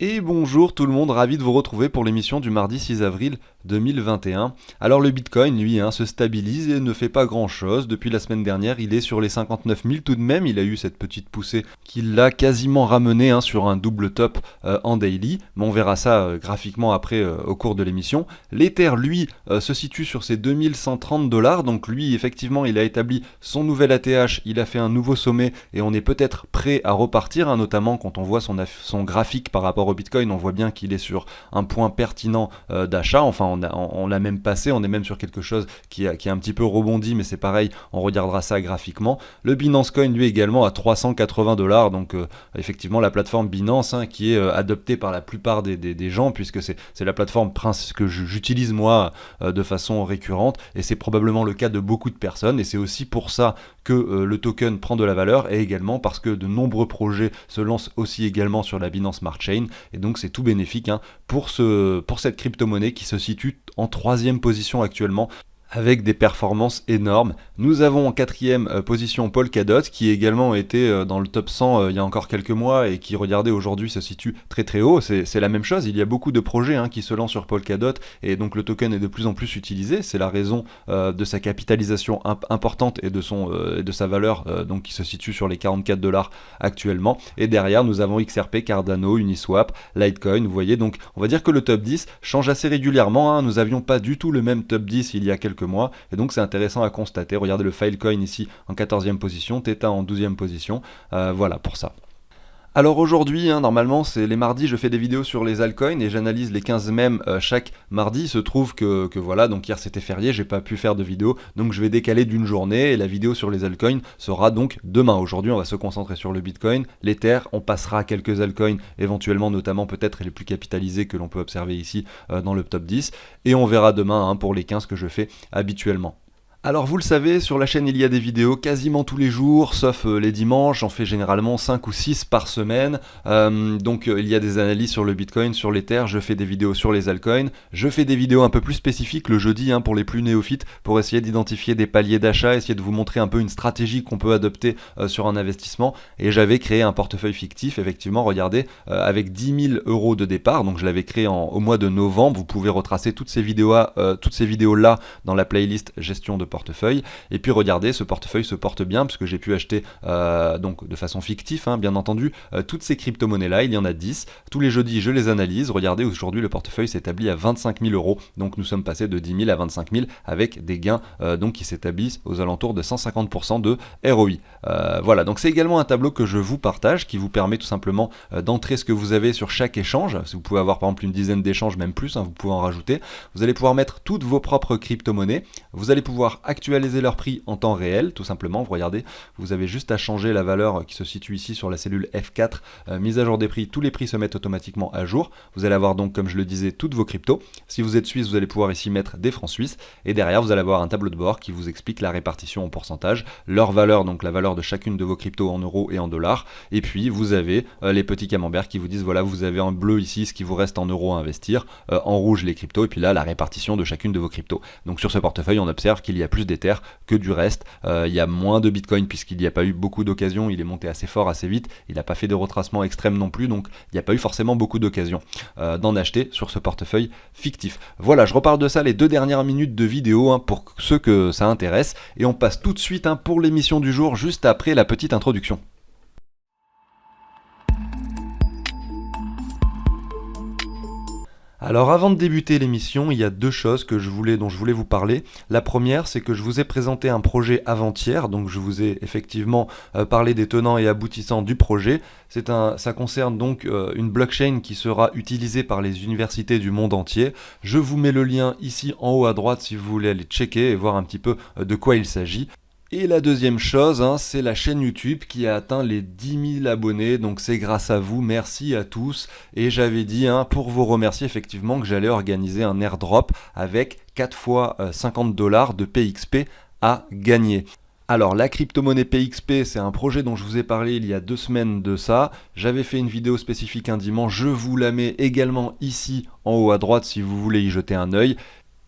Et bonjour tout le monde, ravi de vous retrouver pour l'émission du mardi 6 avril 2021. Alors le Bitcoin, lui, se stabilise et ne fait pas grand-chose. Depuis la semaine dernière, il est sur les 59 000 tout de même. Il a eu cette petite poussée qui l'a quasiment ramené sur un double top en daily. Mais on verra ça graphiquement après au cours de l'émission. L'Ether, lui, se situe sur ses 2130 dollars. Donc lui, effectivement, il a établi son nouvel ATH. Il a fait un nouveau sommet et on est peut-être prêt à repartir, notamment quand on voit son graphique par rapport au Bitcoin, on voit bien qu'il est sur un point pertinent d'achat. Enfin, on l'a même passé, on est même sur quelque chose qui a un petit peu rebondi, mais c'est pareil, on regardera ça graphiquement. Le Binance Coin, lui, également à 380 dollars. Donc, effectivement, la plateforme Binance, qui est adoptée par la plupart des gens, puisque c'est la plateforme que j'utilise moi de façon récurrente, et c'est probablement le cas de beaucoup de personnes. Et c'est aussi pour ça que le token prend de la valeur, et également parce que de nombreux projets se lancent aussi également sur la Binance Smart Chain. Et donc c'est tout bénéfique pour cette crypto-monnaie qui se situe en 3e position actuellement avec des performances énormes. Nous avons en 4e position Polkadot qui également était dans le top 100 il y a encore quelques mois et qui, regardez, aujourd'hui se situe très très haut. C'est la même chose, il y a beaucoup de projets qui se lancent sur Polkadot et donc le token est de plus en plus utilisé. C'est la raison de sa capitalisation importante et de sa valeur donc qui se situe sur les 44 dollars actuellement. Et derrière nous avons XRP, Cardano, Uniswap, Litecoin. Vous voyez, donc on va dire que le top 10 change assez régulièrement. Nous n'avions pas du tout le même top 10 il y a quelques mois, et donc c'est intéressant à constater. Regardez le Filecoin ici en 14e position, Theta en 12e position, voilà pour ça. Alors aujourd'hui, normalement c'est les mardis, je fais des vidéos sur les altcoins et j'analyse les 15 mèmes chaque mardi. Il se trouve que voilà, donc hier c'était férié, j'ai pas pu faire de vidéo, donc je vais décaler d'une journée et la vidéo sur les altcoins sera donc demain. Aujourd'hui on va se concentrer sur le Bitcoin, l'Ether, on passera à quelques altcoins éventuellement, notamment peut-être les plus capitalisés que l'on peut observer ici dans le top 10, et on verra demain pour les 15 que je fais habituellement. Alors vous le savez, sur la chaîne il y a des vidéos quasiment tous les jours, sauf les dimanches, j'en fais généralement 5 ou 6 par semaine. Donc il y a des analyses sur le Bitcoin, sur l'Ether, je fais des vidéos sur les altcoins, je fais des vidéos un peu plus spécifiques le jeudi pour les plus néophytes, pour essayer d'identifier des paliers d'achat, essayer de vous montrer un peu une stratégie qu'on peut adopter sur un investissement. Et j'avais créé un portefeuille fictif, effectivement, regardez, avec 10 000 euros de départ, donc je l'avais créé au mois de novembre. Vous pouvez retracer toutes ces vidéos là dans la playlist gestion de portefeuille. Et puis regardez, ce portefeuille se porte bien puisque j'ai pu acheter donc de façon fictive, bien entendu, toutes ces crypto-monnaies là. Il y en a 10. Tous les jeudis je les analyse. Regardez, aujourd'hui le portefeuille s'établit à 25 000 euros. Donc nous sommes passés de 10 000 à 25 000 avec des gains donc qui s'établissent aux alentours de 150% de ROI. Voilà, donc c'est également un tableau que je vous partage qui vous permet tout simplement d'entrer ce que vous avez sur chaque échange. Si vous pouvez avoir par exemple une dizaine d'échanges, même plus, vous pouvez en rajouter. Vous allez pouvoir mettre toutes vos propres crypto-monnaies. Vous allez pouvoir actualiser leur prix en temps réel, tout simplement. Vous regardez, vous avez juste à changer la valeur qui se situe ici sur la cellule F4, mise à jour des prix. Tous les prix se mettent automatiquement à jour. Vous allez avoir donc, comme je le disais, toutes vos cryptos. Si vous êtes suisse, vous allez pouvoir ici mettre des francs suisses. Et derrière, vous allez avoir un tableau de bord qui vous explique la répartition en pourcentage, leur valeur, donc la valeur de chacune de vos cryptos en euros et en dollars. Et puis, vous avez les petits camemberts qui vous disent, voilà, vous avez en bleu ici ce qui vous reste en euros à investir, en rouge les cryptos, et puis là, la répartition de chacune de vos cryptos. Donc sur ce portefeuille, on observe qu'il y a plus d'Ether que du reste. Il y a moins de Bitcoin puisqu'il n'y a pas eu beaucoup d'occasions. Il est monté assez fort, assez vite. Il n'a pas fait de retracement extrême non plus, donc il n'y a pas eu forcément beaucoup d'occasions d'en acheter sur ce portefeuille fictif. Voilà, je reparle de ça les 2 dernières minutes de vidéo pour ceux que ça intéresse, et on passe tout de suite pour l'émission du jour, juste après la petite introduction. Alors avant de débuter l'émission, il y a 2 choses dont je voulais vous parler. La première, c'est que je vous ai présenté un projet avant-hier, donc je vous ai effectivement parlé des tenants et aboutissants du projet. Ça concerne donc une blockchain qui sera utilisée par les universités du monde entier. Je vous mets le lien ici en haut à droite si vous voulez aller checker et voir un petit peu de quoi il s'agit. Et la deuxième chose, c'est la chaîne YouTube qui a atteint les 10 000 abonnés, donc c'est grâce à vous, merci à tous. Et j'avais dit pour vous remercier effectivement que j'allais organiser un airdrop avec 4 fois 50 dollars de PXP à gagner. Alors la crypto-monnaie PXP, c'est un projet dont je vous ai parlé il y a 2 semaines de ça. J'avais fait une vidéo spécifique un dimanche, je vous la mets également ici en haut à droite si vous voulez y jeter un œil.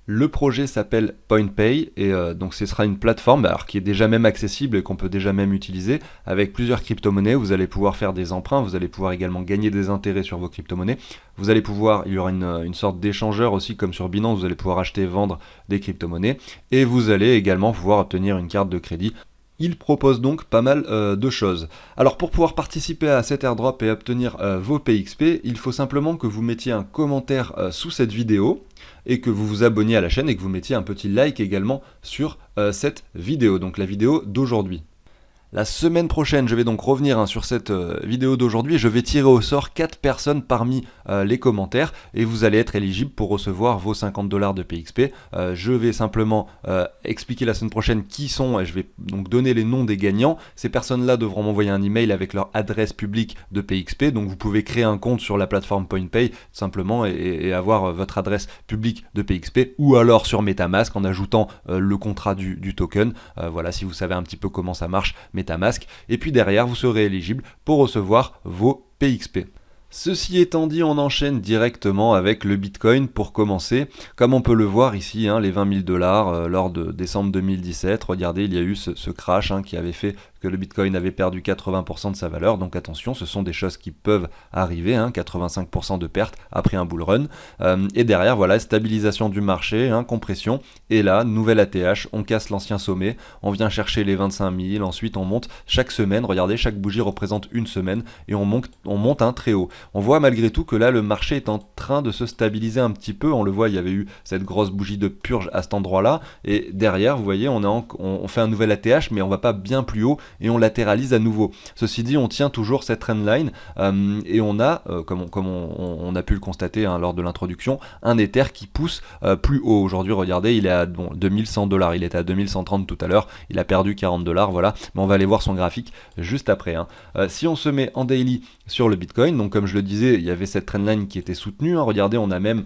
Le projet s'appelle PointPay et donc ce sera une plateforme alors, qui est déjà même accessible et qu'on peut déjà même utiliser avec plusieurs crypto-monnaies. Vous allez pouvoir faire des emprunts, vous allez pouvoir également gagner des intérêts sur vos crypto-monnaies. Vous allez pouvoir, il y aura une sorte d'échangeur aussi comme sur Binance, vous allez pouvoir acheter et vendre des crypto-monnaies et vous allez également pouvoir obtenir une carte de crédit. Il propose donc pas mal de choses. Alors pour pouvoir participer à cet airdrop et obtenir vos PXP, il faut simplement que vous mettiez un commentaire sous cette vidéo et que vous vous abonniez à la chaîne et que vous mettiez un petit like également sur cette vidéo, donc la vidéo d'aujourd'hui. La semaine prochaine, je vais donc revenir sur cette vidéo d'aujourd'hui. Je vais tirer au sort 4 personnes parmi les commentaires et vous allez être éligible pour recevoir vos 50 $ de PXP. Je vais simplement expliquer la semaine prochaine qui sont et je vais donc donner les noms des gagnants. Ces personnes-là devront m'envoyer un email avec leur adresse publique de PXP. Donc vous pouvez créer un compte sur la plateforme PointPay tout simplement et avoir votre adresse publique de PXP ou alors sur MetaMask en ajoutant le contrat du token. Voilà, si vous savez un petit peu comment ça marche. MetaMask, et puis derrière vous serez éligible pour recevoir vos PXP. Ceci étant dit, on enchaîne directement avec le Bitcoin pour commencer. Comme on peut le voir ici, les 20 000 $ lors de décembre 2017, regardez, il y a eu ce crash qui avait fait que le Bitcoin avait perdu 80% de sa valeur, donc attention, ce sont des choses qui peuvent arriver, 85% de perte après un bull run, et derrière, voilà, stabilisation du marché, compression, et là, nouvelle ATH, on casse l'ancien sommet, on vient chercher les 25 000, ensuite on monte chaque semaine, regardez, chaque bougie représente une semaine, et on monte très haut. On voit malgré tout que là, le marché est en train de se stabiliser un petit peu, on le voit, il y avait eu cette grosse bougie de purge à cet endroit-là, et derrière, vous voyez, on fait un nouvel ATH, mais on va pas bien plus haut, et on latéralise à nouveau. Ceci dit, on tient toujours cette trendline et on a, comme on a pu le constater lors de l'introduction, un Ether qui pousse plus haut. Aujourd'hui, regardez, il est à 2100 $, il était à 2130 tout à l'heure, il a perdu 40 $, voilà, mais on va aller voir son graphique juste après. Si on se met en daily sur le Bitcoin, donc comme je le disais, il y avait cette trendline qui était soutenue, regardez, on a même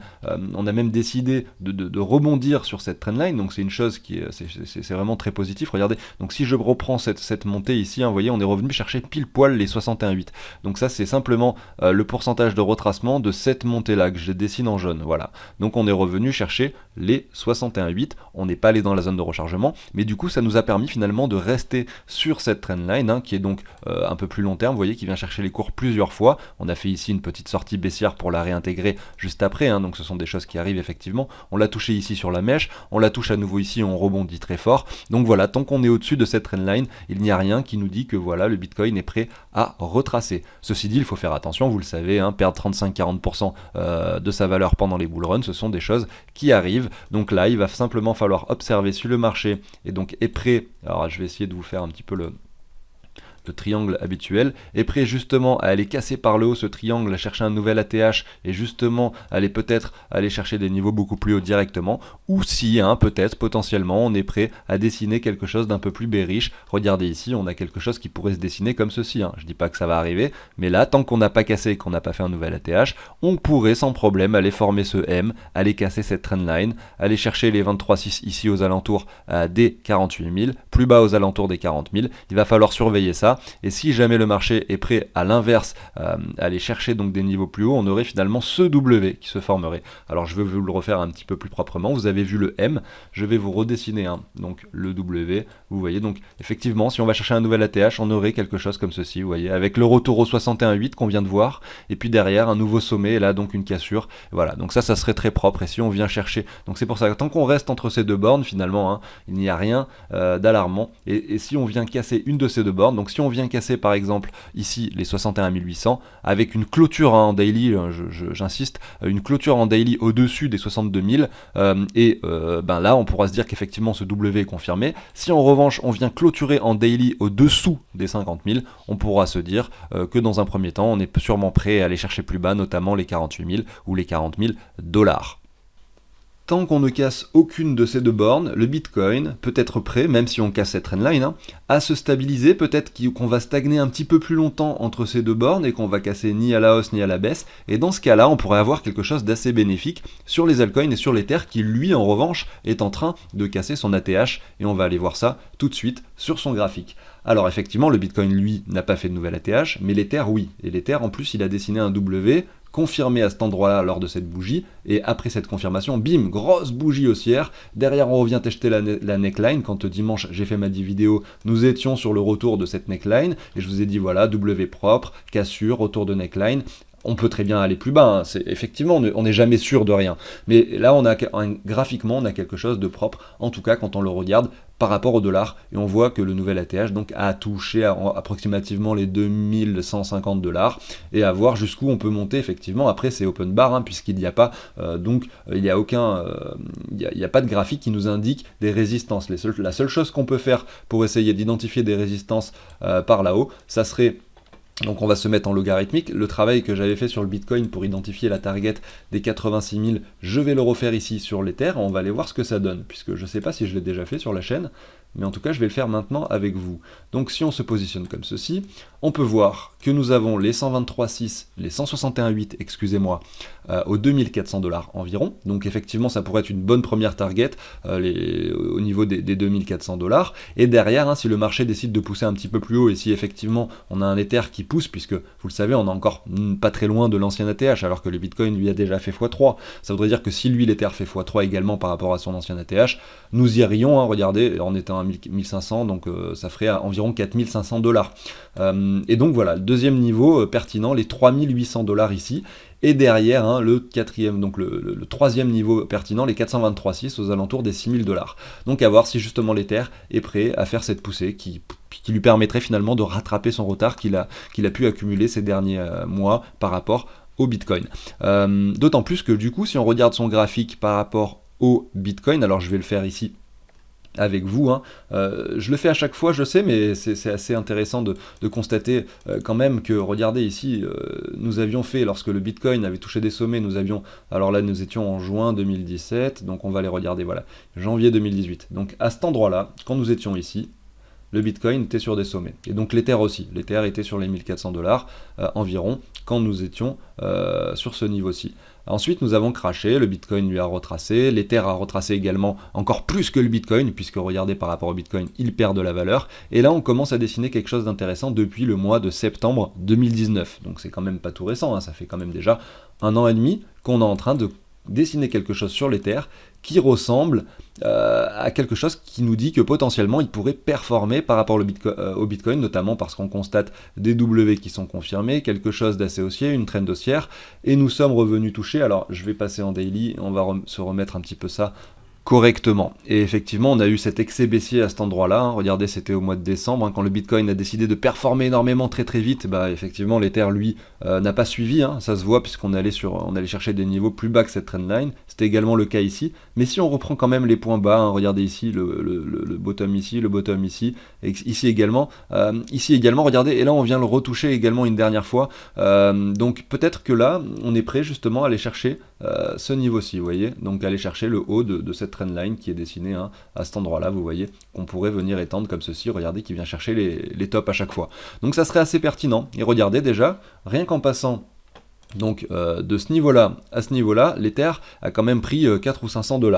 décidé de rebondir sur cette trendline, donc c'est une chose qui c'est vraiment très positif. Regardez, donc si je reprends cette montée ici, vous voyez, on est revenu chercher pile poil les 61,8. Donc ça, c'est simplement le pourcentage de retracement de cette montée-là que je dessine en jaune. Voilà. Donc on est revenu chercher les 61,8. On n'est pas allé dans la zone de rechargement, mais du coup, ça nous a permis finalement de rester sur cette trendline, qui est donc un peu plus long terme. Vous voyez, qui vient chercher les cours plusieurs fois. On a fait ici une petite sortie baissière pour la réintégrer juste après. Donc ce sont des choses qui arrivent effectivement. On l'a touché ici sur la mèche, on la touche à nouveau ici, on rebondit très fort. Donc voilà, tant qu'on est au-dessus de cette trendline, il n'y a rien qui nous dit que voilà, le Bitcoin est prêt à retracer. Ceci dit, il faut faire attention, vous le savez, perdre 35-40% de sa valeur pendant les bull runs, ce sont des choses qui arrivent. Donc là, il va simplement falloir observer si le marché est donc prêt. Alors je vais essayer de vous faire un petit peu le triangle habituel, est prêt justement à aller casser par le haut ce triangle, à chercher un nouvel ATH et justement peut-être aller chercher des niveaux beaucoup plus hauts directement, ou si peut-être potentiellement on est prêt à dessiner quelque chose d'un peu plus bearish. Regardez ici, on a quelque chose qui pourrait se dessiner comme ceci, je dis pas que ça va arriver, mais là, tant qu'on n'a pas cassé et qu'on n'a pas fait un nouvel ATH, on pourrait sans problème aller former ce M, aller casser cette trendline, aller chercher les 23,6 ici aux alentours des 48 000, plus bas aux alentours des 40 000, il va falloir surveiller ça. Et si jamais le marché est prêt à l'inverse, aller chercher donc des niveaux plus hauts, on aurait finalement ce W qui se formerait. Alors je vais vous le refaire un petit peu plus proprement. Vous avez vu le M, je vais vous redessiner donc le W. Vous voyez, donc effectivement, si on va chercher un nouvel ATH, on aurait quelque chose comme ceci, vous voyez, avec le retour au 61,8 qu'on vient de voir, et puis derrière un nouveau sommet, et là donc une cassure. Voilà, donc ça serait très propre. Et si on vient chercher, donc c'est pour ça que tant qu'on reste entre ces deux bornes, finalement, il n'y a rien d'alarmant. Et si on vient casser une de ces deux bornes, donc si on vient casser par exemple ici les 61 800 avec une clôture en daily, j'insiste, une clôture en daily au-dessus des 62 000 là on pourra se dire qu'effectivement ce W est confirmé. Si en revanche on vient clôturer en daily au-dessous des 50 000, on pourra se dire que dans un premier temps on est sûrement prêt à aller chercher plus bas, notamment les 48 000 ou les 40 000 $. Tant qu'on ne casse aucune de ces deux bornes, le Bitcoin peut être prêt, même si on casse cette trendline, à se stabiliser. Peut-être qu'on va stagner un petit peu plus longtemps entre ces deux bornes et qu'on va casser ni à la hausse ni à la baisse. Et dans ce cas-là, on pourrait avoir quelque chose d'assez bénéfique sur les altcoins et sur l'Ether qui, lui, en revanche, est en train de casser son ATH. Et on va aller voir ça tout de suite sur son graphique. Alors effectivement, le Bitcoin, lui, n'a pas fait de nouvelle ATH, mais l'Ether, oui. Et l'Ether, en plus, il a dessiné un W confirmé à cet endroit-là lors de cette bougie, et après cette confirmation, bim, grosse bougie haussière. Derrière, on revient tester la neckline. Quand dimanche j'ai fait ma vidéo, nous étions sur le retour de cette neckline, et je vous ai dit voilà, W propre, cassure, retour de neckline. On peut très bien aller plus bas, hein. Effectivement, on n'est jamais sûr de rien. Mais là, graphiquement, on a quelque chose de propre, en tout cas quand on le regarde par rapport au dollar, et on voit que le nouvel ATH donc, a touché approximativement les 2150 $, et à voir jusqu'où on peut monter, effectivement. Après, c'est open bar, hein, puisqu'il n'y a pas, il n'y a pas de graphique qui nous indique des résistances. La seule chose qu'on peut faire pour essayer d'identifier des résistances par là-haut, ça serait... Donc on va se mettre en logarithmique. Le travail que j'avais fait sur le Bitcoin pour identifier la target des 86 000, je vais le refaire ici sur l'Ether. On va aller voir ce que ça donne, puisque je ne sais pas si je l'ai déjà fait sur la chaîne, mais en tout cas je vais le faire maintenant avec vous. Donc si on se positionne comme ceci, on peut voir que nous avons les 123,6, les 161,8, excusez-moi, aux 2400 $ environ. Donc effectivement ça pourrait être une bonne première target au niveau des 2400 $. Et derrière, hein, si le marché décide de pousser un petit peu plus haut, et si effectivement on a un Ether qui pousse, puisque vous le savez, on est encore pas très loin de l'ancien ATH, alors que le Bitcoin lui a déjà fait x3. Ça voudrait dire que si lui l'Ether fait x3 également par rapport à son ancien ATH, nous irions, hein, regardez, en étant à 1500, donc ça ferait environ 4500 $. Et donc voilà, le deuxième niveau pertinent, les 3800 $ ici. Et derrière, hein, le quatrième, donc le troisième niveau pertinent, les 423,6 aux alentours des 6000 $. Donc à voir si justement l'Ether est prêt à faire cette poussée qui lui permettrait finalement de rattraper son retard qu'il a pu accumuler ces derniers mois par rapport au Bitcoin. D'autant plus que du coup, si on regarde son graphique par rapport au Bitcoin, alors je vais le faire ici avec vous, hein. Je le fais à chaque fois, je sais, mais c'est assez intéressant de constater quand même que, regardez ici, nous avions fait, lorsque le Bitcoin avait touché des sommets, alors là nous étions en juin 2017, donc on va les regarder, voilà, janvier 2018. Donc à cet endroit-là, quand nous étions ici, le Bitcoin était sur des sommets. Et donc l'Ether aussi. L'Ether était sur les 1400 $ environ quand nous étions sur ce niveau-ci. Ensuite, nous avons crashé, le Bitcoin lui a retracé, l'Ether a retracé également encore plus que le Bitcoin, puisque regardez par rapport au Bitcoin, il perd de la valeur. Et là, on commence à dessiner quelque chose d'intéressant depuis le mois de septembre 2019. Donc c'est quand même pas tout récent, hein, ça fait quand même déjà 1 an et demi qu'on est en train de dessiner quelque chose sur l'Ether qui ressemble à quelque chose qui nous dit que potentiellement il pourrait performer par rapport au Bitcoin, notamment parce qu'on constate des W qui sont confirmés, quelque chose d'assez haussier, une trend haussière, et nous sommes revenus toucher. Alors je vais passer en daily, on va se remettre un petit peu ça correctement. Et effectivement, on a eu cet excès baissier à cet endroit-là, hein. Regardez, c'était au mois de décembre, hein, quand le Bitcoin a décidé de performer énormément très très vite, bah effectivement l'Ether lui n'a pas suivi, hein. Ça se voit puisqu'on allait chercher des niveaux plus bas que cette trendline. C'était également le cas ici. Mais si on reprend quand même les points bas, hein, regardez ici le bottom ici, le bottom ici, et ici également, regardez, et là on vient le retoucher également une dernière fois. Donc peut-être que là, on est prêt justement à aller chercher ce niveau-ci, vous voyez, donc aller chercher le haut de cette trendline qui est dessinée, hein, à cet endroit-là, vous voyez, qu'on pourrait venir étendre comme ceci, regardez, qui vient chercher les tops à chaque fois. Donc ça serait assez pertinent, et regardez déjà, rien qu'en passant donc de ce niveau-là à ce niveau-là, l'Ether a quand même pris 4 ou 500 $.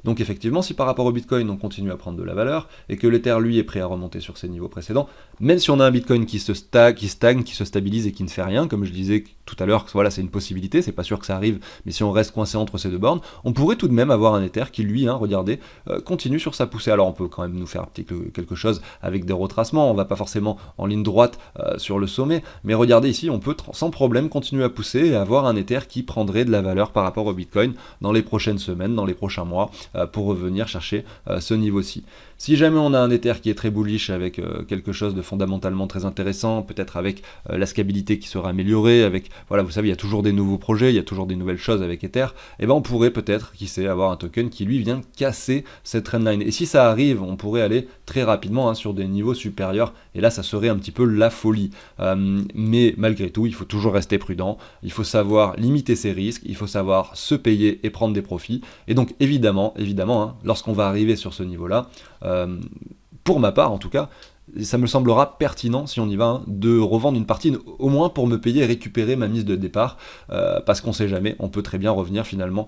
Donc effectivement, si par rapport au Bitcoin, on continue à prendre de la valeur, et que l'Ether, lui, est prêt à remonter sur ses niveaux précédents, même si on a un Bitcoin qui stagne, qui se stabilise et qui ne fait rien, comme je disais tout à l'heure, voilà, c'est une possibilité, c'est pas sûr que ça arrive, mais si on reste coincé entre ces deux bornes, on pourrait tout de même avoir un Ether qui, lui, hein, regardez, continue sur sa poussée. Alors on peut quand même nous faire quelque chose avec des retracements, on va pas forcément en ligne droite sur le sommet, mais regardez ici, on peut sans problème continuer à pousser et avoir un Ether qui prendrait de la valeur par rapport au Bitcoin dans les prochaines semaines, dans les prochains mois, pour revenir chercher ce niveau-ci. Si jamais on a un Ether qui est très bullish avec quelque chose de fondamentalement très intéressant, peut-être avec la scalabilité qui sera améliorée, avec, voilà, vous savez, il y a toujours des nouveaux projets, il y a toujours des nouvelles choses avec Ether, et ben on pourrait peut-être, qui sait, avoir un token qui lui vient casser cette trendline. Et si ça arrive, on pourrait aller très rapidement, hein, sur des niveaux supérieurs, et là ça serait un petit peu la folie. Mais malgré tout, il faut toujours rester prudent, il faut savoir limiter ses risques, il faut savoir se payer et prendre des profits, et donc évidemment, hein, lorsqu'on va arriver sur ce niveau-là, pour ma part en tout cas, ça me semblera pertinent, si on y va, hein, de revendre une partie, au moins pour me payer et récupérer ma mise de départ, parce qu'on sait jamais, on peut très bien revenir finalement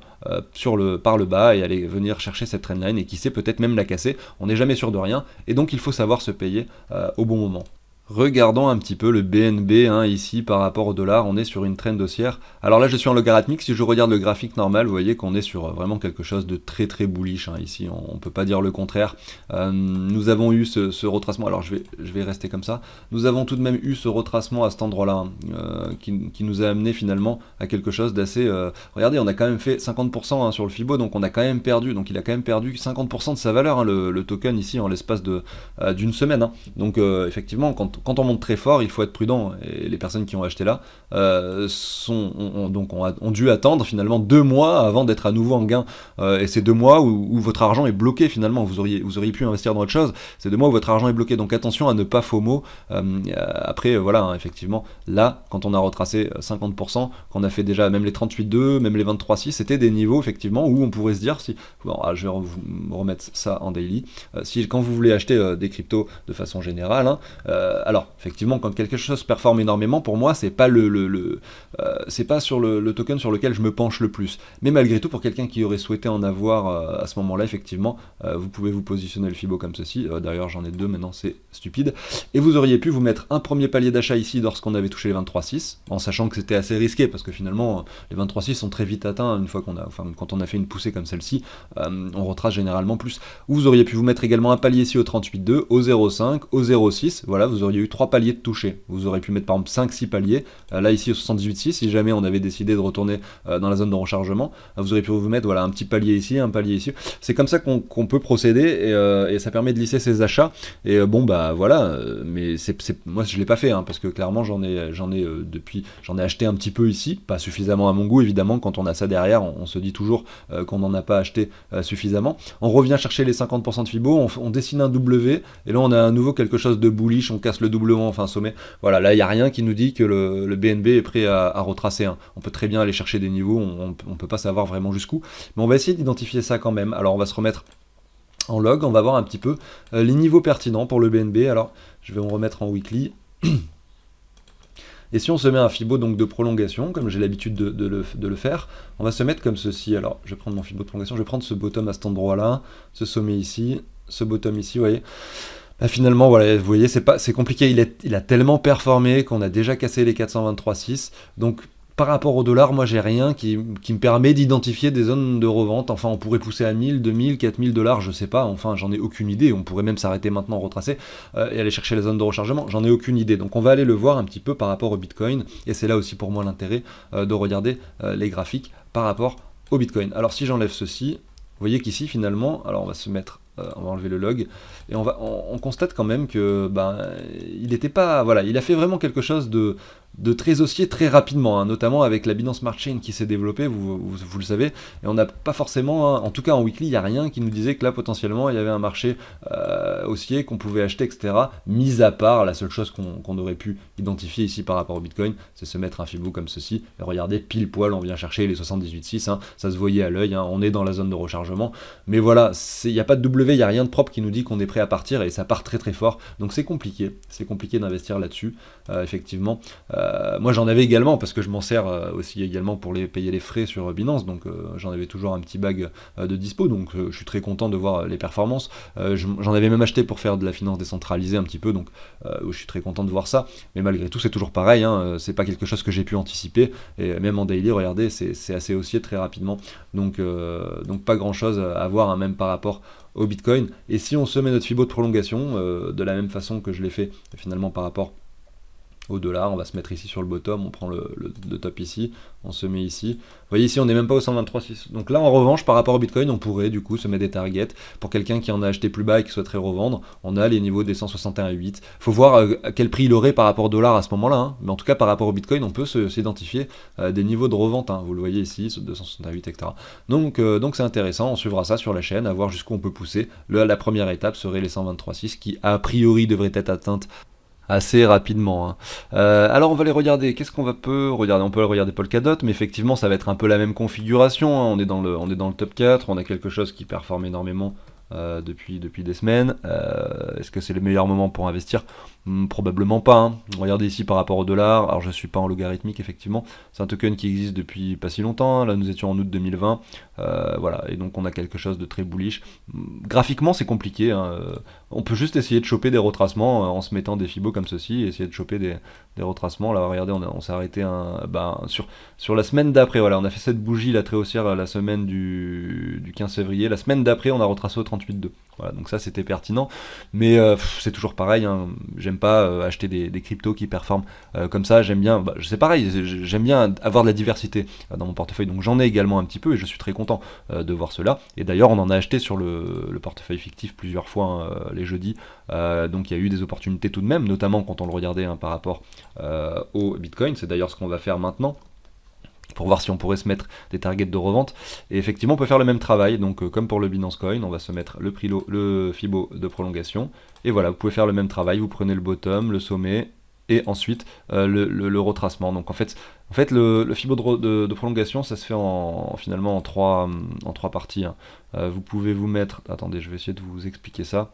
par le bas et aller venir chercher cette trendline, et qui sait, peut-être même la casser, on n'est jamais sûr de rien, et donc il faut savoir se payer au bon moment. Regardons un petit peu le BNB hein, ici par rapport au dollar, on est sur une trend haussière. Alors là je suis en logarithmique, si je regarde le graphique normal, vous voyez qu'on est sur vraiment quelque chose de très très bullish hein, ici, on ne peut pas dire le contraire. Nous avons eu ce retracement, alors je vais rester comme ça, nous avons tout de même eu ce retracement à cet endroit-là, hein, qui nous a amené finalement à quelque chose d'assez... regardez, on a quand même fait 50% hein, sur le Fibo, donc on a quand même perdu, donc il a quand même perdu 50% de sa valeur, hein, le token ici en l'espace d'une semaine. Hein. Donc effectivement, quand on monte très fort, il faut être prudent. Et les personnes qui ont acheté là ont dû attendre finalement 2 mois avant d'être à nouveau en gain. Et c'est 2 mois où votre argent est bloqué finalement. Vous auriez pu investir dans autre chose. C'est 2 mois où votre argent est bloqué. Donc attention à ne pas FOMO. Après, voilà, hein, effectivement, là, quand on a retracé 50%, qu'on a fait déjà même les 38,2, même les 23,6, c'était des niveaux effectivement où on pourrait se dire si. Bon, je vais vous remettre ça en daily. Si quand vous voulez acheter des cryptos de façon générale, hein, alors, effectivement, quand quelque chose performe énormément, pour moi, c'est pas c'est pas sur le token sur lequel je me penche le plus. Mais malgré tout, pour quelqu'un qui aurait souhaité en avoir à ce moment-là, effectivement, vous pouvez vous positionner le Fibo comme ceci. D'ailleurs, j'en ai deux maintenant, c'est stupide. Et vous auriez pu vous mettre un premier palier d'achat ici lorsqu'on avait touché les 23,6, en sachant que c'était assez risqué, parce que finalement, les 23,6 sont très vite atteints une fois quand on a fait une poussée comme celle-ci, on retrace généralement plus. Ou vous auriez pu vous mettre également un palier ici au 38,2, au 0,5, au 0,6, voilà, vous auriez eu 3 paliers de toucher. Vous auriez pu mettre par exemple 5-6 paliers, là ici au 78,6, si jamais on avait décidé de retourner dans la zone de rechargement, vous auriez pu vous mettre voilà, un petit palier ici, un palier ici. C'est comme ça qu'on peut procéder et ça permet de lisser ses achats. Et bon bah voilà, mais moi je l'ai pas fait, hein, parce que clairement j'en ai acheté un petit peu ici, pas suffisamment à mon goût évidemment, quand on a ça derrière, on se dit toujours qu'on n'en a pas acheté suffisamment. On revient chercher les 50% de Fibo, on dessine un W, et là on a à nouveau quelque chose de bullish, on casse le doublement, enfin sommet. Voilà, là il n'y a rien qui nous dit que le BNB est prêt à retracer. Hein. On peut très bien aller chercher des niveaux, on ne peut pas savoir vraiment jusqu'où, mais on va essayer d'identifier ça quand même. Alors on va se remettre en log, on va voir un petit peu les niveaux pertinents pour le BNB. Alors je vais me remettre en weekly. Et si on se met un Fibo donc de prolongation, comme j'ai l'habitude de le faire, on va se mettre comme ceci. Alors je vais prendre mon Fibo de prolongation, je vais prendre ce bottom à cet endroit-là, ce sommet ici, ce bottom ici, vous voyez. Bah finalement, voilà, vous voyez, c'est compliqué, il a tellement performé qu'on a déjà cassé les 423,6, donc par rapport au dollar, moi j'ai rien qui me permet d'identifier des zones de revente. Enfin, on pourrait pousser à 1000, 2000, 4000 dollars, je sais pas. Enfin, j'en ai aucune idée. On pourrait même s'arrêter maintenant, retracer et aller chercher les zones de rechargement. J'en ai aucune idée. Donc, on va aller le voir un petit peu par rapport au Bitcoin. Et c'est là aussi pour moi l'intérêt de regarder les graphiques par rapport au Bitcoin. Alors, si j'enlève ceci, vous voyez qu'ici finalement, alors on va se mettre. On va enlever le log et on constate quand même que il n'était pas, voilà, il a fait vraiment quelque chose de très haussier très rapidement, hein, notamment avec la Binance Smart Chain qui s'est développée, vous le savez, et on n'a pas forcément, hein, en tout cas en weekly, il n'y a rien qui nous disait que là potentiellement il y avait un marché haussier qu'on pouvait acheter, etc. Mis à part, la seule chose qu'on aurait pu identifier ici par rapport au Bitcoin, c'est se mettre un Fibo comme ceci, et regardez, pile poil, on vient chercher les 78,6, hein, ça se voyait à l'œil, hein, on est dans la zone de rechargement, mais voilà, il n'y a pas de W, il n'y a rien de propre qui nous dit qu'on est prêt à partir, et ça part très très fort, donc c'est compliqué d'investir là-dessus, effectivement. Moi j'en avais également parce que je m'en sers aussi également pour payer les frais sur Binance, donc j'en avais toujours un petit bag de dispo, donc je suis très content de voir les performances. J'en avais même acheté pour faire de la finance décentralisée un petit peu, donc je suis très content de voir ça, mais malgré tout c'est toujours pareil, hein, c'est pas quelque chose que j'ai pu anticiper, et même en daily, regardez, c'est assez haussier très rapidement, donc pas grand chose à voir, hein, même par rapport au Bitcoin. Et si on se met notre Fibo de prolongation de la même façon que je l'ai fait finalement par rapport au dollar, on va se mettre ici sur le bottom, on prend le top ici, on se met ici. Vous voyez ici on n'est même pas au 123,6. Donc là en revanche par rapport au Bitcoin on pourrait du coup se mettre des targets. Pour quelqu'un qui en a acheté plus bas et qui souhaiterait revendre, on a les niveaux des 161,8. Faut voir à quel prix il aurait par rapport au dollar à ce moment-là. Hein. Mais en tout cas par rapport au Bitcoin on peut s'identifier des niveaux de revente. Hein. Vous le voyez ici, 268, etc. Donc c'est intéressant, on suivra ça sur la chaîne, à voir jusqu'où on peut pousser. La première étape serait les 123,6 qui a priori devraient être atteintes assez rapidement. Hein. Alors on va les regarder. Qu'est-ce qu'on peut regarder? On peut regarder Polkadot, mais effectivement ça va être un peu la même configuration. Hein. On est dans le top 4, on a quelque chose qui performe énormément depuis des semaines. Est-ce que c'est le meilleur moment pour investir? Probablement pas, hein. Regardez ici par rapport au dollar. Alors je suis pas en logarithmique, effectivement. C'est un token qui existe depuis pas si longtemps, hein. Là nous étions en août 2020. Voilà, et donc on a quelque chose de très bullish. Graphiquement c'est compliqué, hein. On peut juste essayer de choper des retracements en se mettant des fibos comme ceci, essayer de choper des retracements. Là regardez, on s'est arrêté sur la semaine d'après. Voilà, on a fait cette bougie la très haussière la semaine du 15 février. La semaine d'après on a retracé au 38,2. Voilà, donc ça c'était pertinent, mais c'est toujours pareil, hein. J'aime pas acheter des cryptos qui performent comme ça. J'aime bien, c'est pareil, j'aime bien avoir de la diversité dans mon portefeuille, donc j'en ai également un petit peu et je suis très content de voir cela. Et d'ailleurs on en a acheté sur le portefeuille fictif plusieurs fois, hein, les jeudis. Donc il y a eu des opportunités tout de même, notamment quand on le regardait, hein, par rapport au Bitcoin. C'est d'ailleurs ce qu'on va faire maintenant, pour voir si on pourrait se mettre des targets de revente. Et effectivement, on peut faire le même travail. Donc, comme pour le Binance Coin, on va se mettre le Fibo de prolongation. Et voilà, vous pouvez faire le même travail. Vous prenez le bottom, le sommet, et ensuite le retracement. Donc, en fait le Fibo de prolongation, ça se fait finalement en trois parties, hein. Vous pouvez vous mettre... Attendez, je vais essayer de vous expliquer ça.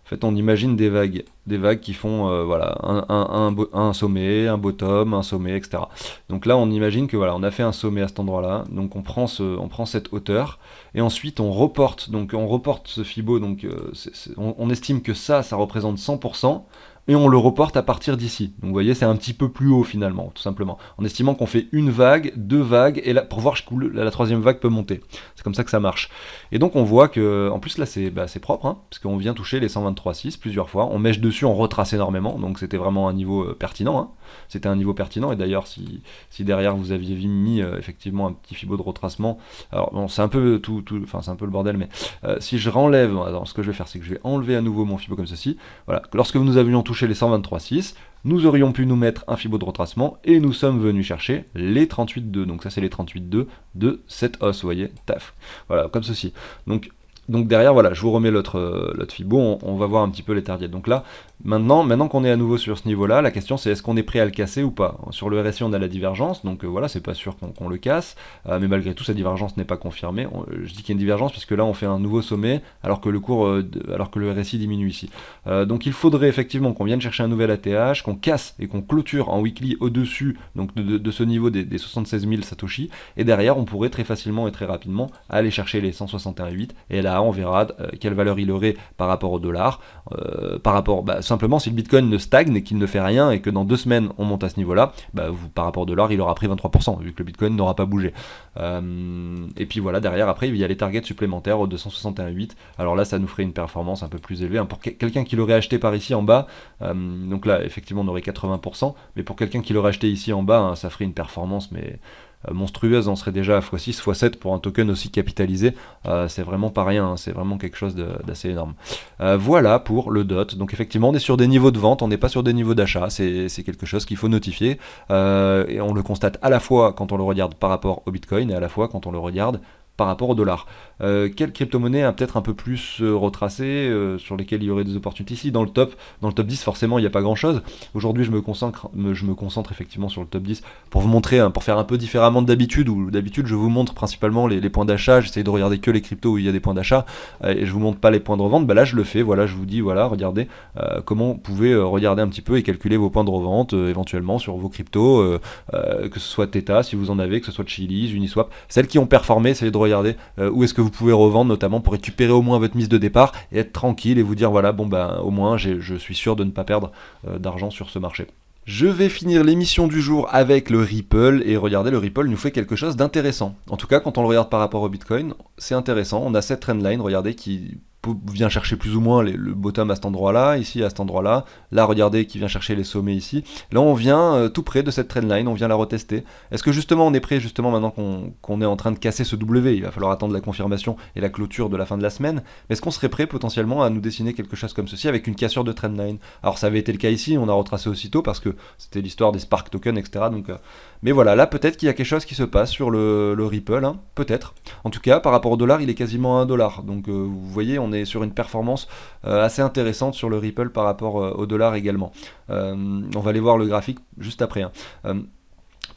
En fait, on imagine des vagues qui font voilà, un sommet, un bottom, un sommet, etc. Donc là, on imagine que voilà, on a fait un sommet à cet endroit-là, donc on prend cette hauteur, et ensuite on reporte ce Fibo, donc on estime que ça représente 100%, et on le reporte à partir d'ici. Donc vous voyez, c'est un petit peu plus haut finalement, tout simplement, en estimant qu'on fait une vague, deux vagues, et là, pour voir jusqu'où la troisième vague peut monter. C'est comme ça que ça marche. Et donc on voit que, en plus là c'est propre, hein, parce qu'on vient toucher les 123,6 plusieurs fois, on mèche dessus, on retrace énormément, donc c'était vraiment un niveau pertinent, hein. C'était un niveau pertinent, et d'ailleurs si derrière vous aviez mis effectivement un petit Fibo de retracement, alors bon, c'est un peu c'est un peu le bordel, mais si je renlève, alors ce que je vais faire, c'est que je vais enlever à nouveau mon Fibo comme ceci. Voilà, lorsque nous avions touché les 123,6, nous aurions pu nous mettre un Fibo de retracement, et nous sommes venus chercher les 38,2. Donc ça c'est les 38,2 de cette hausse, vous voyez, taf. Voilà, comme ceci. Donc derrière, voilà, je vous remets l'autre Fibo, on va voir un petit peu les targets. Donc là, maintenant qu'on est à nouveau sur ce niveau-là, la question c'est est-ce qu'on est prêt à le casser ou pas. Sur le RSI, on a la divergence, donc voilà, c'est pas sûr qu'on le casse, mais malgré tout, cette divergence n'est pas confirmée. Je dis qu'il y a une divergence puisque là, on fait un nouveau sommet, alors que le RSI diminue ici. Donc il faudrait effectivement qu'on vienne chercher un nouvel ATH, qu'on casse et qu'on clôture en weekly au-dessus donc de ce niveau des 76 000 Satoshi, et derrière, on pourrait très facilement et très rapidement aller chercher les 161,8, et là, on verra quelle valeur il aurait par rapport au dollar, par rapport, simplement si le Bitcoin ne stagne et qu'il ne fait rien et que dans 2 semaines on monte à ce niveau-là, par rapport au dollar il aura pris 23% vu que le Bitcoin n'aura pas bougé. Et puis voilà, derrière après il y a les targets supplémentaires au 261,8. Alors là ça nous ferait une performance un peu plus élevée, hein, pour quelqu'un qui l'aurait acheté par ici en bas, donc là effectivement on aurait 80%, mais pour quelqu'un qui l'aurait acheté ici en bas, hein, ça ferait une performance mais monstrueuse, on serait déjà à x6, x7 pour un token aussi capitalisé. C'est vraiment pas rien, hein, c'est vraiment quelque chose d'assez énorme. Voilà pour le DOT. Donc effectivement on est sur des niveaux de vente, on n'est pas sur des niveaux d'achat, c'est quelque chose qu'il faut notifier, et on le constate à la fois quand on le regarde par rapport au Bitcoin et à la fois quand on le regarde par rapport au dollar. Quelle crypto-monnaie a peut-être un peu plus retracé, sur lesquelles il y aurait des opportunités ici dans le top 10, forcément il n'y a pas grand chose. Aujourd'hui je me concentre effectivement sur le top 10 pour vous montrer, hein, pour faire un peu différemment de d'habitude, où d'habitude je vous montre principalement les points d'achat, j'essaye de regarder que les cryptos où il y a des points d'achat, et je vous montre pas les points de revente. Là je le fais, voilà, je vous dis voilà, regardez comment vous pouvez regarder un petit peu et calculer vos points de revente éventuellement sur vos cryptos, que ce soit Theta si vous en avez, que ce soit Chiliz, Uniswap, celles qui ont performé, essayez de regarder où est-ce que vous pouvez revendre, notamment pour récupérer au moins votre mise de départ et être tranquille et vous dire voilà, bon au moins je suis sûr de ne pas perdre d'argent sur ce marché. Je vais finir l'émission du jour avec le Ripple, et regardez, le Ripple nous fait quelque chose d'intéressant. En tout cas, quand on le regarde par rapport au Bitcoin, c'est intéressant. On a cette trendline, regardez, qui vient chercher plus ou moins le bottom à cet endroit-là, ici à cet endroit-là. Là, regardez, qui vient chercher les sommets ici. Là, on vient tout près de cette trendline, on vient la retester. Est-ce que justement, on est prêt, justement, maintenant qu'on est en train de casser ce W, il va falloir attendre la confirmation et la clôture de la fin de la semaine, mais est-ce qu'on serait prêt potentiellement à nous dessiner quelque chose comme ceci avec une cassure de trendline? Alors, ça avait été le cas ici, on a retracé aussitôt parce que c'était l'histoire des Spark tokens, etc. Donc, mais voilà, là, peut-être qu'il y a quelque chose qui se passe sur le Ripple, hein, peut-être. En tout cas, par rapport au dollar, il est quasiment à $1. Donc, vous voyez, on est sur une performance assez intéressante sur le Ripple par rapport au dollar également. On va aller voir le graphique juste après, hein.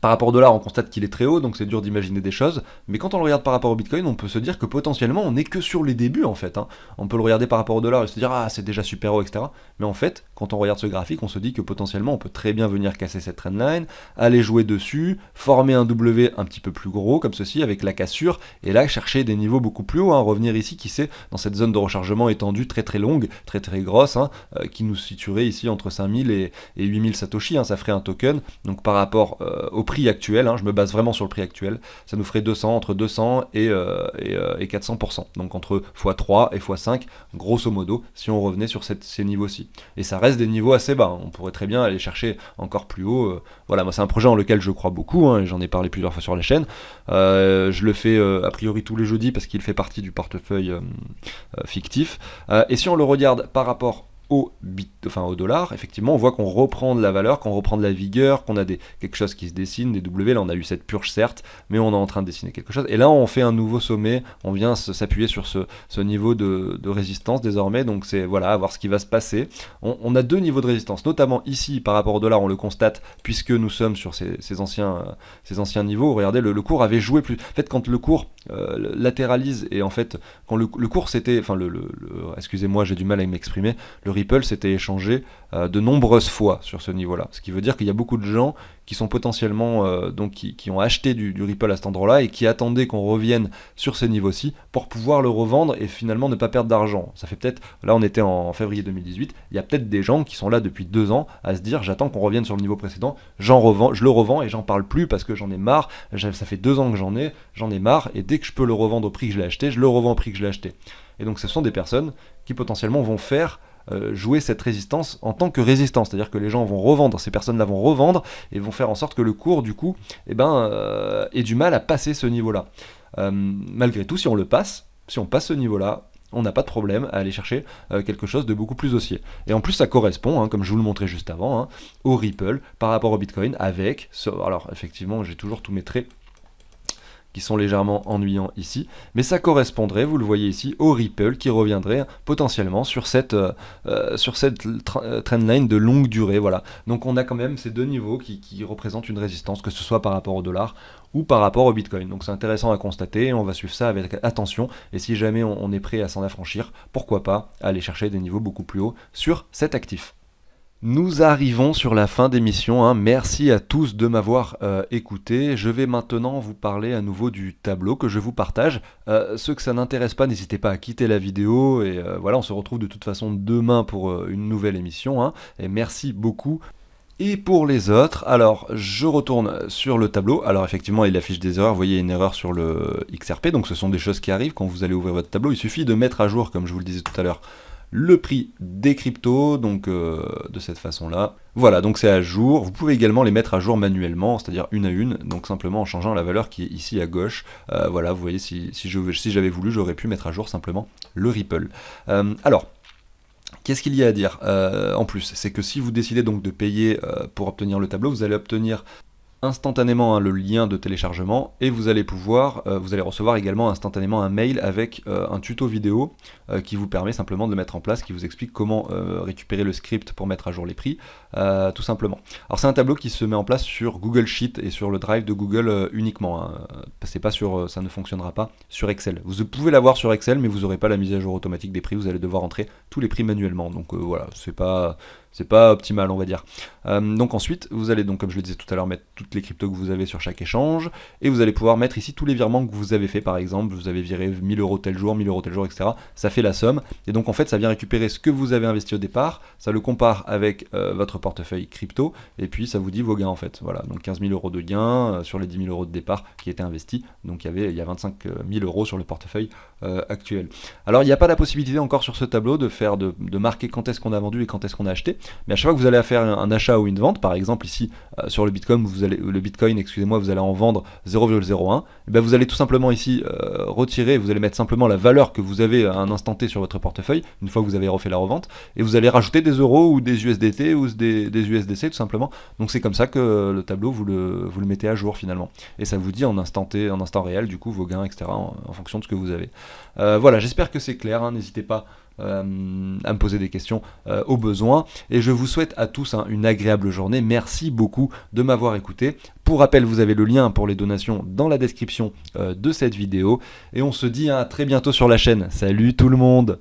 Par rapport au dollar, on constate qu'il est très haut, donc c'est dur d'imaginer des choses. Mais quand on le regarde par rapport au Bitcoin, on peut se dire que potentiellement, on n'est que sur les débuts en fait. On peut le regarder par rapport au dollar et se dire ah c'est déjà super haut, etc. Mais en fait, quand on regarde ce graphique, on se dit que potentiellement, on peut très bien venir casser cette trendline, aller jouer dessus, former un W un petit peu plus gros comme ceci avec la cassure, et là chercher des niveaux beaucoup plus hauts, revenir ici, qui sait, dans cette zone de rechargement étendue très très longue, très très grosse, qui nous situerait ici entre 5000 et 8000 Satoshi, ça ferait un token. Donc par rapport au prix actuel, je me base vraiment sur le prix actuel, ça nous ferait 200, entre 200 et 400%, donc entre x3 et x5, grosso modo, si on revenait sur ces niveaux-ci. Et ça reste des niveaux assez bas, on pourrait très bien aller chercher encore plus haut. Voilà, moi c'est un projet en lequel je crois beaucoup, et j'en ai parlé plusieurs fois sur la chaîne. Je le fais a priori tous les jeudis parce qu'il fait partie du portefeuille fictif. Et si on le regarde par rapport au dollar, effectivement, on voit qu'on reprend de la valeur, qu'on reprend de la vigueur, qu'on a quelque chose qui se dessine, des W. Là, on a eu cette purge, certes, mais on est en train de dessiner quelque chose. Et là, on fait un nouveau sommet, on vient s'appuyer sur ce niveau de résistance désormais. Donc, c'est voilà, à voir ce qui va se passer. On a deux niveaux de résistance, notamment ici, par rapport au dollar, on le constate, puisque nous sommes sur ces anciens niveaux. Regardez, le cours avait joué plus. En fait, quand le cours latéralise, et en fait, quand le cours c'était. Enfin, excusez-moi, j'ai du mal à m'exprimer. Le Ripple s'était échangé de nombreuses fois sur ce niveau-là. Ce qui veut dire qu'il y a beaucoup de gens qui sont potentiellement qui ont acheté du Ripple à cet endroit-là et qui attendaient qu'on revienne sur ces niveaux-ci pour pouvoir le revendre et finalement ne pas perdre d'argent. Ça fait peut-être, là on était en février 2018, il y a peut-être des gens qui sont là depuis 2 ans à se dire j'attends qu'on revienne sur le niveau précédent, je le revends et j'en parle plus parce que j'en ai marre, ça fait 2 ans que j'en ai marre, et dès que je peux le revendre au prix que je l'ai acheté, je le revends au prix que je l'ai acheté. Et donc ce sont des personnes qui potentiellement vont faire jouer cette résistance en tant que résistance, c'est-à-dire que les gens vont revendre, ces personnes-là vont revendre et vont faire en sorte que le cours du coup ait du mal à passer ce niveau-là. Malgré tout, si on passe ce niveau-là, on n'a pas de problème à aller chercher quelque chose de beaucoup plus haussier. Et en plus, ça correspond, comme je vous le montrais juste avant, au Ripple par rapport au Bitcoin avec, alors effectivement, j'ai toujours tous mes traits qui sont légèrement ennuyants ici, mais ça correspondrait, vous le voyez ici, au Ripple qui reviendrait potentiellement sur cette trendline de longue durée, voilà. Donc on a quand même ces deux niveaux qui représentent une résistance, que ce soit par rapport au dollar ou par rapport au Bitcoin. Donc c'est intéressant à constater, on va suivre ça avec attention, et si jamais on est prêt à s'en affranchir, pourquoi pas aller chercher des niveaux beaucoup plus hauts sur cet actif. Nous arrivons sur la fin d'émission, merci à tous de m'avoir écouté. Je vais maintenant vous parler à nouveau du tableau que je vous partage. Ceux que ça n'intéresse pas, n'hésitez pas à quitter la vidéo, et voilà, on se retrouve de toute façon demain pour une nouvelle émission, et merci beaucoup. Et pour les autres, alors je retourne sur le tableau. Alors effectivement, il affiche des erreurs, vous voyez une erreur sur le XRP, donc ce sont des choses qui arrivent quand vous allez ouvrir votre tableau. Il suffit de mettre à jour, comme je vous le disais tout à l'heure, le prix des cryptos, donc de cette façon-là. Voilà, donc c'est à jour. Vous pouvez également les mettre à jour manuellement, c'est-à-dire une à une, donc simplement en changeant la valeur qui est ici à gauche. Voilà, vous voyez, si j'avais voulu, j'aurais pu mettre à jour simplement le Ripple. Alors, qu'est-ce qu'il y a à dire en plus? C'est que si vous décidez donc de payer pour obtenir le tableau, vous allez obtenir instantanément le lien de téléchargement, et vous allez recevoir également instantanément un mail avec un tuto vidéo qui vous permet simplement de mettre en place, qui vous explique comment récupérer le script pour mettre à jour les prix, tout simplement. Alors c'est un tableau qui se met en place sur Google Sheet et sur le Drive de Google uniquement, ça ne fonctionnera pas sur Excel. Vous pouvez l'avoir sur Excel, mais vous n'aurez pas la mise à jour automatique des prix, vous allez devoir entrer tous les prix manuellement, donc voilà, c'est pas optimal, on va dire. Donc ensuite, vous allez donc, comme je le disais tout à l'heure, mettre toutes les cryptos que vous avez sur chaque échange, et vous allez pouvoir mettre ici tous les virements que vous avez fait. Par exemple, vous avez viré 1000 € tel jour, 1000 € tel jour, etc. Ça fait la somme, et donc en fait, ça vient récupérer ce que vous avez investi au départ, ça le compare avec votre portefeuille crypto, et puis ça vous dit vos gains en fait. Voilà, donc 15 000 € de gains sur les 10 000 € de départ qui étaient investis, donc il y a 25 000 € sur le portefeuille actuel. Alors il n'y a pas la possibilité encore sur ce tableau de marquer quand est-ce qu'on a vendu et quand est-ce qu'on a acheté, mais à chaque fois que vous allez faire un achat ou une vente, par exemple ici sur le Bitcoin, vous allez en vendre 0,01, et bien vous allez tout simplement ici retirer, vous allez mettre simplement la valeur que vous avez à un instant T sur votre portefeuille, une fois que vous avez refait la revente, et vous allez rajouter des euros ou des USDT ou des USDC tout simplement. Donc c'est comme ça que le tableau vous le mettez à jour finalement, et ça vous dit en instant T, en instant réel du coup vos gains, etc. en fonction de ce que vous avez. Voilà, j'espère que c'est clair, n'hésitez pas à me poser des questions au besoin. Et je vous souhaite à tous une agréable journée. Merci beaucoup de m'avoir écouté. Pour rappel, vous avez le lien pour les donations dans la description de cette vidéo. Et on se dit à très bientôt sur la chaîne. Salut tout le monde!